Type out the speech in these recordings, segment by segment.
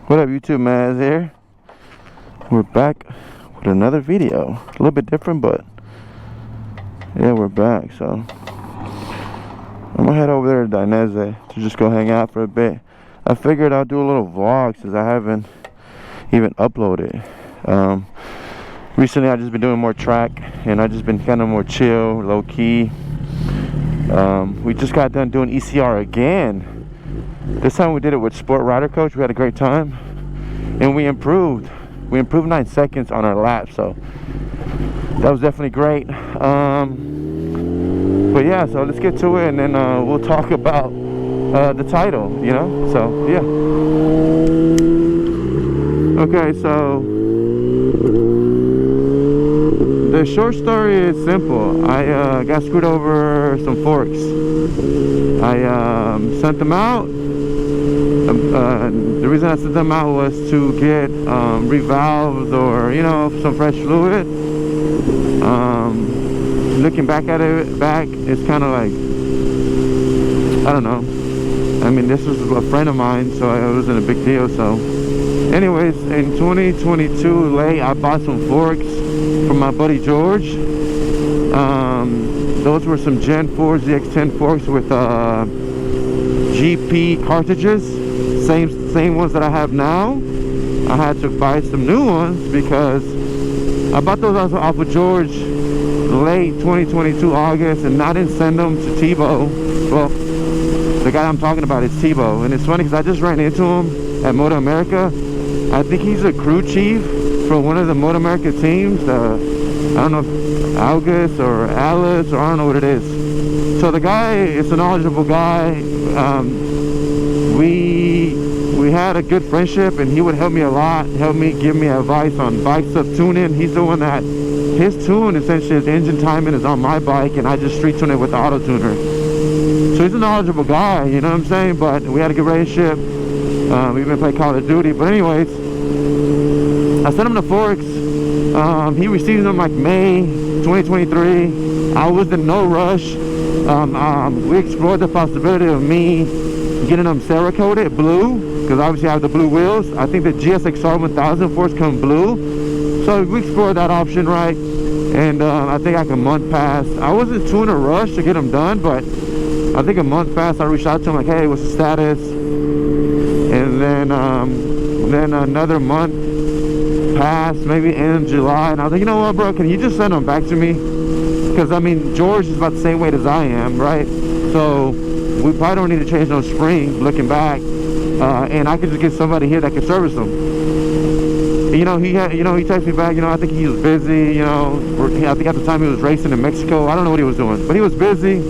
What up, YouTube? Maz here. We're back with another video. A little bit different, but yeah, we're back. So I'm gonna head over there to Dainese to just go hang out for a bit. I figured I'll do a little vlog since I haven't even uploaded. Recently I've just been doing more track, and I've just been kind of more chill, low key. We just got done doing ECR again. This time we did it with Sport Rider Coach. We had a great time, and we improved 9 seconds on our lap, so that was definitely great. But yeah, so let's get to it, and then we'll talk about the title, you know. So yeah, okay, so the short story is simple. I got screwed over some forks. I sent them out. The reason I sent them out was to get revalved, or you know, some fresh fluid. Looking back at it, it's kind of like, I don't know. I mean, this was a friend of mine, so it wasn't a big deal. So anyways, in 2022 late, I bought some forks from my buddy George. Those were some Gen 4 ZX10 forks with GP cartridges, same ones that I have now. I had to buy some new ones because I bought those off of George late 2022 August, and I didn't send them to Tebow. Well, the guy I'm talking about is Tebow, and it's funny because I just ran into him at Motoamerica. I think he's a crew chief for one of the Motoamerica teams. I don't know if August or Alice, or I don't know what it is. So the guy is a knowledgeable guy. We had a good friendship, and he would help me a lot, give me advice on bike stuff, tuning. He's the one that, his tune essentially, his engine timing is on my bike, and I just street tune it with the auto tuner. So he's a knowledgeable guy, you know what I'm saying? But we had a good relationship. We even played Call of Duty. But anyways, I sent him the forks. He received them like May 2023. I was in no rush. We explored the possibility of me getting them Cerakoted blue, because obviously I have the blue wheels. I think the GSXR 1000 forks come blue, so we explored that option, right? And I think like a month passed. I wasn't too in a rush to get them done, but I think a month passed. I reached out to him like, hey, what's the status? And then another month passed, maybe in July, and I was like, you know what, bro, can you just send them back to me? Because I mean, George is about the same weight as I am, right? So we probably don't need to change those springs looking back, and I could just get somebody here that can service them. You know, he texted me back, you know, I think he was busy, you know, I think at the time he was racing in Mexico. I don't know what he was doing, but he was busy.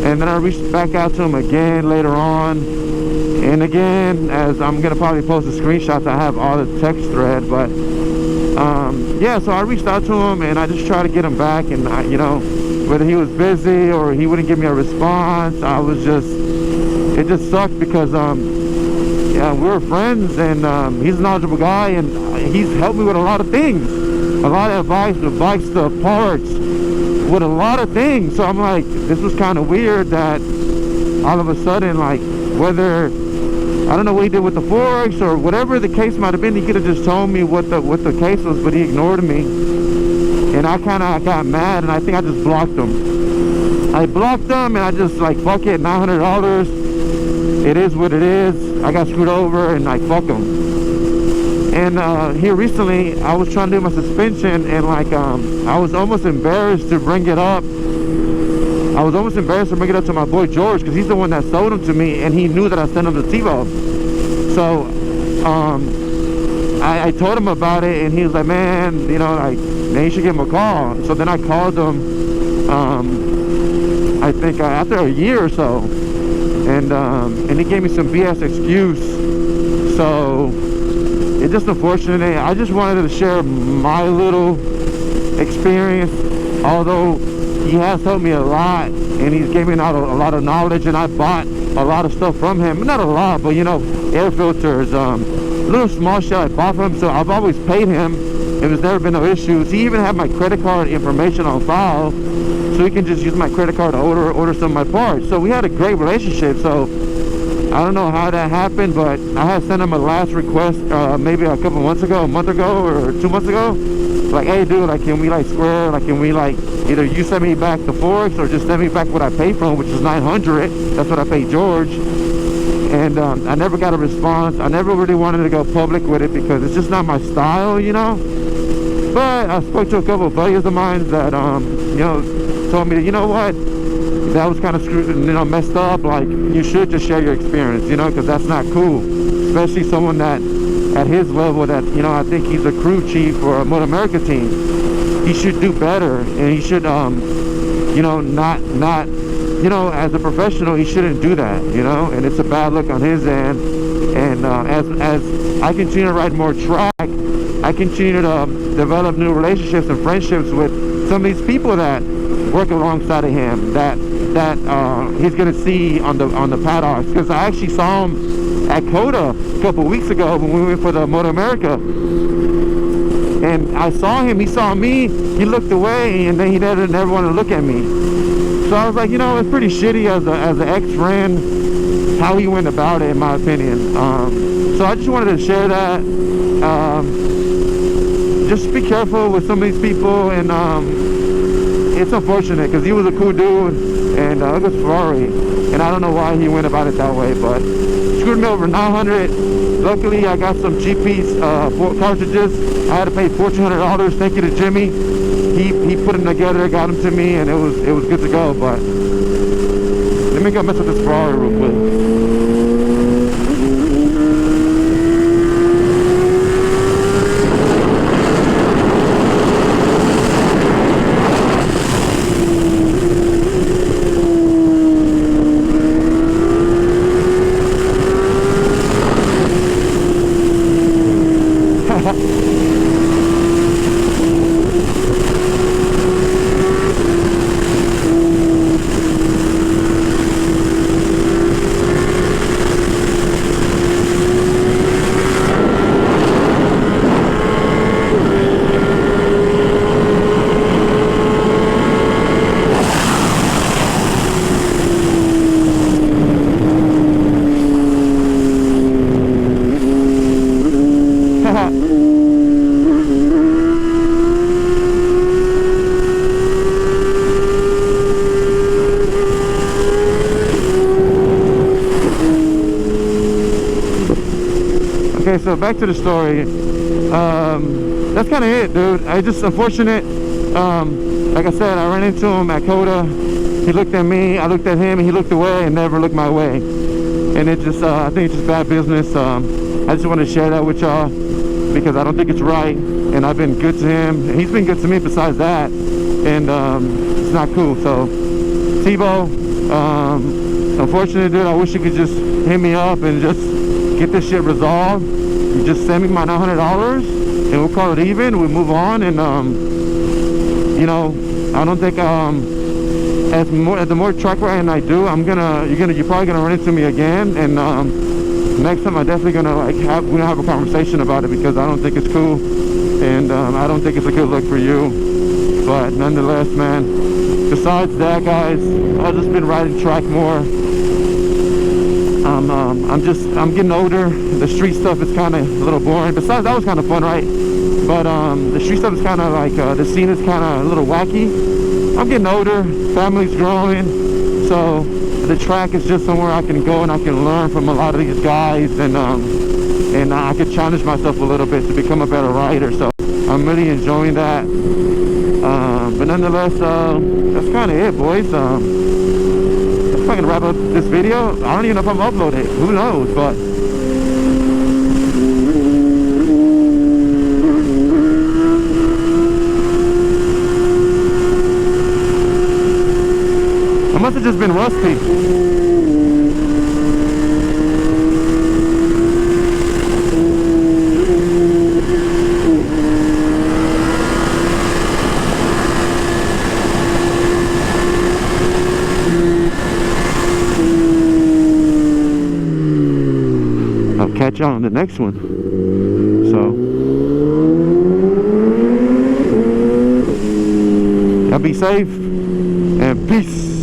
And then I reached back out to him again later on, and again, as I'm gonna probably post the screenshots, I have all the text thread. But yeah, so I reached out to him, and I just tried to get him back, and you know, whether he was busy or he wouldn't give me a response, it just sucked because yeah, we were friends, and he's a knowledgeable guy, and he's helped me with a lot of things, a lot of advice with bike stuff, parts, with a lot of things. So I'm like, this was kind of weird that all of a sudden, like, whether I don't know what he did with the forks or whatever the case might have been, he could have just told me what the case was, but he ignored me, and I kind of got mad, and I think I just blocked him. I blocked him, and I just like, fuck it, $900. It is what it is. I got screwed over, and like, fuck him. And here recently, I was trying to do my suspension, and like, I was almost embarrassed to bring it up. I was almost embarrassed to bring it up to my boy George, because he's the one that sold them to me, and he knew that I sent him to Tebow. So I told him about it, and he was like, man, you know, like, man, you should give him a call. So then I called him, I think after a year or so, and he gave me some BS excuse. So it's just unfortunate. I just wanted to share my little experience, although he has helped me a lot, and he's given out a lot of knowledge, and I bought a lot of stuff from him. Not a lot, but you know, air filters, little small shit I bought from him, so I've always paid him. There's never been no issues. He even had my credit card information on file, so he can just use my credit card to order some of my parts. So we had a great relationship. So I don't know how that happened, but I had sent him a last request maybe a couple months ago, a month ago or 2 months ago. Like, hey dude, like, can we like square, like, can we like either you send me back the forks or just send me back what I paid from, which is $900. That's what I paid George. And I never got a response. I never really wanted to go public with it because it's just not my style, you know. But I spoke to a couple of buddies of mine that you know, told me that, you know what, that was kind of screwed, you know, messed up. Like, you should just share your experience, you know, because that's not cool, especially someone that at his level, that, you know, I think he's a crew chief for a Motoamerica team. He should do better, and he should you know, not you know, as a professional, he shouldn't do that, you know. And it's a bad look on his end. And as I continue to ride more track, I continue to develop new relationships and friendships with some of these people that work alongside of him, that he's gonna see on the paddocks. Because I actually saw him at Coda a couple weeks ago when we went for the Motoamerica, and I saw him, he saw me, he looked away, and then he never wanted to look at me. So I was like, you know, it's pretty shitty as an ex-friend how he went about it, in my opinion. So I just wanted to share that. Just be careful with some of these people, and it's unfortunate because he was a cool dude, and it was Ferrari, and I don't know why he went about it that way, but screwed me over $900. Luckily, I got some cheap piece cartridges. I had to pay $1,400. Thank you to Jimmy. He put them together, got them to me, and it was good to go. But let me go mess with this Ferrari real quick. Okay, so back to the story. That's kind of it, dude. I just unfortunate. Like I said, I ran into him at Coda. He looked at me, I looked at him, and he looked away and never looked my way. And it just, I think it's just bad business. I just want to share that with y'all because I don't think it's right. And I've been good to him, and he's been good to me besides that. And it's not cool. So, Tebow, unfortunately, dude, I wish you could just hit me up and just get this shit resolved. You just send me my $900 and we'll call it even. We move on, and you know, I don't think as the more track riding I do, you're probably gonna run into me again, and next time I'm definitely gonna we're gonna have a conversation about it because I don't think it's cool, and I don't think it's a good look for you. But nonetheless, man, besides that, guys, I've just been riding track more. I'm getting older. The street stuff is kind of a little boring. Besides, that was kind of fun, right? But the street stuff is kind of like the scene is kind of a little wacky. I'm getting older. Family's growing, so the track is just somewhere I can go and I can learn from a lot of these guys, and I could challenge myself a little bit to become a better rider. So I'm really enjoying that. But nonetheless, that's kind of it, boys. I'm gonna wrap up this video. I don't even know if I'm uploading it. Who knows? But I must have just been rusty. Catch y'all on the next one. So y'all be safe and peace.